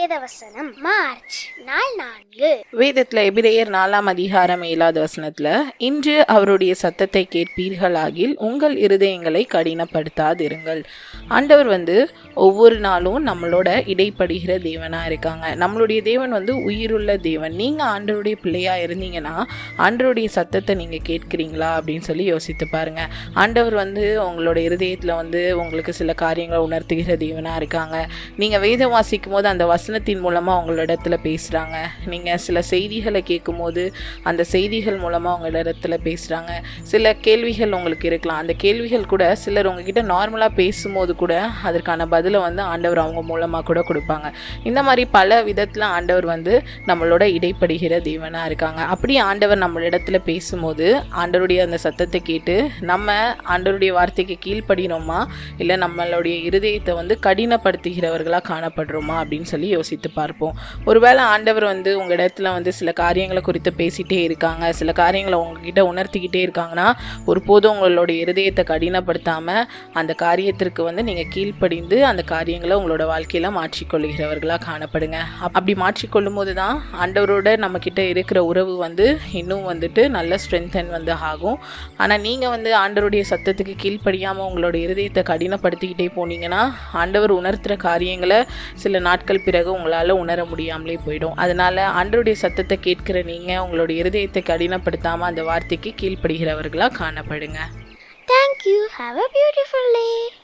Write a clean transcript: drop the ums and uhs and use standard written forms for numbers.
வேத வசனம் மார்ச் 4. வேதத்துல எபிரேயர் 4:7 இன்று அவருடைய சத்தத்தை கேட்பீர்களாகில் உங்கள் இருதயங்களை கடினப்படுத்தாதிருங்கள். ஆண்டவர் ஒவ்வொரு நாளும் நம்மளோட இடைப்படுகிற தேவனா இருக்காங்க. நம்மளுடைய தேவன் உயிருள்ள தேவன். நீங்க ஆண்டவருடைய பிள்ளையா இருந்தீங்கன்னா ஆண்டவருடைய சத்தத்தை நீங்க கேட்கிறீங்களா அப்படின்னு சொல்லி யோசித்து பாருங்க. ஆண்டவர் உங்களோட இருதயத்துல உங்களுக்கு சில காரியங்களை உணர்த்துகிற தேவனா இருக்காங்க. நீங்க வேதம் வாசிக்கும் போது அந்த வசனத்தின் மூலமா உங்களிடத்துல பேசுறாங்க. நீங்க சில செய்திகளை கேட்கும் போது அந்த செய்திகள் மூலமா உங்களிடத்துல பேசுறாங்க. சில கேள்விகள் உங்களுக்கு இருக்கலாம். அந்த கேள்விகள் கூட சிலர் உங்ககிட்ட நார்மலா பேசும்போது கூட அதற்கான பதிலை ஆண்டவர் அவங்க மூலமா கூட கொடுப்பாங்க. இந்த மாதிரி பல விதத்துல ஆண்டவர் நம்மளோட இடைப்படுகிற தேவனா இருக்காங்க. அப்படி ஆண்டவர் நம்மளிடத்துல பேசும்போது ஆண்டவருடைய அந்த சத்தத்தை கேட்டு நம்ம ஆண்டவருடைய வார்த்தைக்கு கீழ்ப்படினோமா இல்லை நம்மளுடைய இருதயத்தை கடினப்படுத்துகிறவர்களா காணப்படுறோமா அப்படின்னு சொல்லி யோசித்து பார்ப்போம். ஒருவேளை ஆண்டவர் உங்க இடத்துல சில காரியங்களை குறித்து பேசிட்டே இருக்காங்க, சில காரியங்களை உங்ககிட்ட உணர்த்திக்கிட்டே இருக்காங்கன்னா ஒருபோதும் உங்களுடைய இருதயத்தை கடினப்படுத்தாம அந்த காரியத்திற்கு நீங்க கீழ்ப்படிந்து அந்த காரியங்களை உங்களோட வாழ்க்கையில மாற்றிக்கொள்ளுகிறவர்களா காணப்படுங்க. அப்படி மாற்றிக்கொள்ளும் போது தான் ஆண்டவரோட நம்ம கிட்ட இருக்கிற உறவு இன்னும் நல்ல ஸ்ட்ரென்தன் ஆகும். ஆனா நீங்க ஆண்டவருடைய சத்தத்துக்கு கீழ்ப்படியாம உங்களோட இருதயத்தை கடினப்படுத்திக்கிட்டே போனீங்கன்னா ஆண்டவர் உணர்த்துற காரியங்களை சில நாட்கள் பிறகு உங்களால உணர முடியாமலே போயிடும். அதனால ஆண்டவருடைய சத்தத்தை கேட்கிற நீங்க உங்களோட இருதயத்தை கடினப்படுத்தாம அந்த வார்த்தைக்கு கீழ்ப்படுகிறவர்களா காணப்படுங்க. Thank you. Have a beautiful day.